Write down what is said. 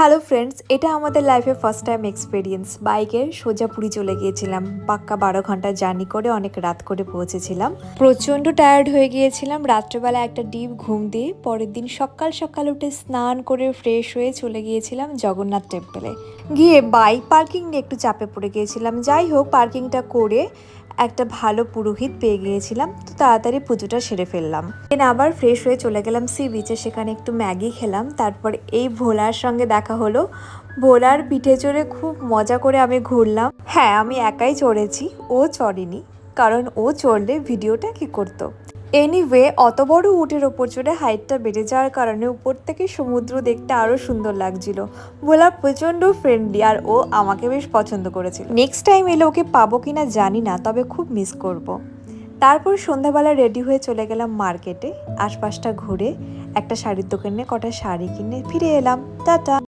Hello friends, এটা আমাদের লাইফে ফার্স্ট টাইম এক্সপিরিয়েন্স। বাইকে সোজা পুরী চলে গিয়েছিলাম। পাক্কা 12 ঘন্টা জার্নি করে অনেক রাত করে পৌঁছেছিলাম। প্রচণ্ড টায়ার্ড হয়ে গিয়েছিলাম। রাত্রেবেলা একটা ডিপ ঘুম দিয়ে পরের দিন সকাল সকাল উঠে স্নান করে ফ্রেশ হয়ে চলে গিয়েছিলাম জগন্নাথ টেম্পলে। গিয়ে বাইক পার্কিং নিয়ে একটু চাপে পড়ে গিয়েছিলাম। যাই হোক, পার্কিংটা করে একটা ভালো পুরোহিত পেয়ে গিয়েছিলাম, তো তাড়াতাড়ি পুজোটা সেরে ফেললাম। দেন আবার ফ্রেশ হয়ে চলে গেলাম সি বিচে। সেখানে একটু ম্যাগি খেলাম। তারপর এই ভোলার সঙ্গে দেখা হলো। ভোলার পিঠে চড়ে খুব মজা করে আমি ঘুরলাম। হ্যাঁ, আমি একাই চড়েছি, ও চড়েনি, কারণ ও চড়লে ভিডিওটা কি করতো। এনিওয়ে, অত বড় উটের ওপর চড়ে হাইটটা বেড়ে যাওয়ার কারণে উপর থেকে সমুদ্র দেখতে আরও সুন্দর লাগছিল। ভোলা প্রচণ্ড ফ্রেন্ডলি, আর ও আমাকে বেশ পছন্দ করেছিল। নেক্সট টাইম এলে ওকে পাবো কিনা জানি না, তবে খুব মিস করব। তারপর সন্ধ্যাবেলা রেডি হয়ে চলে গেলাম মার্কেটে। আশপাশটা ঘুরে একটা শাড়ির দোকানে কটা শাড়ি কিনে ফিরে এলাম। টাটা।